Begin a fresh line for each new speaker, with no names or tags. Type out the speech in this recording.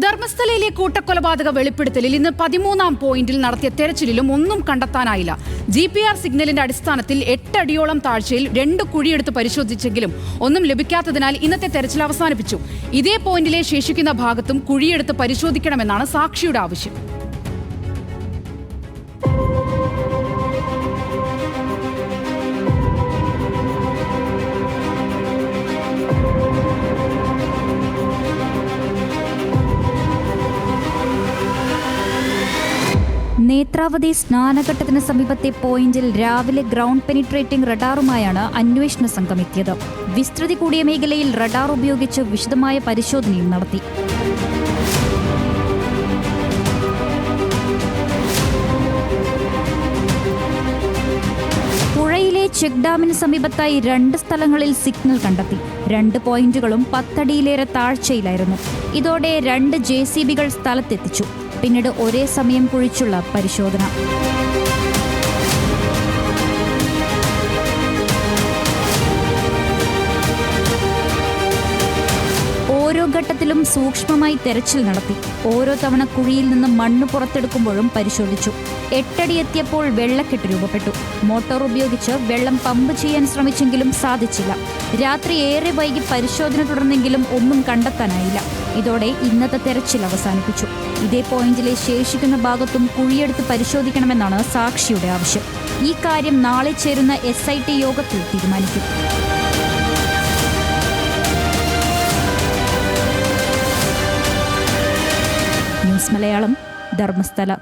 ധർമ്മസ്ഥലയിലെ കൂട്ടക്കൊലപാതക വെളിപ്പെടുത്തലിൽ ഇന്ന് 13-ാം പോയിന്റിൽ നടത്തിയ തെരച്ചിലിലും ഒന്നും കണ്ടെത്താനായില്ല. GPR സിഗ്നലിന്റെ അടിസ്ഥാനത്തിൽ 8 അടിയോളം താഴ്ചയിൽ 2 കുഴിയെടുത്ത് പരിശോധിച്ചെങ്കിലും ഒന്നും ലഭിക്കാത്തതിനാൽ ഇന്നത്തെ തെരച്ചിൽ അവസാനിപ്പിച്ചു. ഇതേ പോയിന്റിലെ ശേഷിക്കുന്ന ഭാഗത്തും കുഴിയെടുത്ത് പരിശോധിക്കണമെന്നാണ് സാക്ഷിയുടെ ആവശ്യം.
നേത്രാവതി സ്നാനഘട്ടത്തിന് സമീപത്തെ പോയിന്റിൽ രാവിലെ ഗ്രൗണ്ട് പെനിട്രേറ്റിംഗ് റഡാറുമായാണ് അന്വേഷണ സംഘം എത്തിയത്. വിസ്തൃതി കൂടിയ മേഖലയിൽ റഡാർ ഉപയോഗിച്ച് വിശദമായ പരിശോധനയും നടത്തി. പുഴയിലെ ചെക്ക് ഡാമിന് സമീപത്തായി 2 സ്ഥലങ്ങളിൽ സിഗ്നൽ കണ്ടെത്തി. 2 പോയിന്റുകളും 10 അടിയിലേറെ താഴ്ചയിലായിരുന്നു. ഇതോടെ 2 JCBകൾ സ്ഥലത്തെത്തിച്ചു. പിന്നീട് ഒരേ സമയം കുഴിച്ചുള്ള പരിശോധന. ഓരോ ഘട്ടത്തിലും സൂക്ഷ്മമായി തെരച്ചിൽ നടത്തി. ഓരോ തവണ കുഴിയിൽ നിന്ന് മണ്ണ് പുറത്തെടുക്കുമ്പോഴും പരിശോധിച്ചു. 8 അടി എത്തിയപ്പോൾ വെള്ളക്കെട്ട് രൂപപ്പെട്ടു. മോട്ടോർ ഉപയോഗിച്ച് വെള്ളം പമ്പ് ചെയ്യാൻ ശ്രമിച്ചെങ്കിലും സാധിച്ചില്ല. രാത്രി ഏറെ വൈകി പരിശോധന തുടർന്നെങ്കിലും ഒന്നും കണ്ടെത്താനായില്ല. ഇതോടെ ഇന്നത്തെ തെരച്ചിൽ അവസാനിപ്പിച്ചു. ഇതേ പോയിന്റിലെ ശേഷിക്കുന്ന ഭാഗത്തും കുഴിയെടുത്ത് പരിശോധിക്കണമെന്നാണ് സാക്ഷിയുടെ ആവശ്യം. ഈ കാര്യം നാളെ ചേരുന്ന SIT യോഗത്തിൽ തീരുമാനിക്കും. ന്യൂസ് മലയാളം, ധർമ്മസ്ഥല.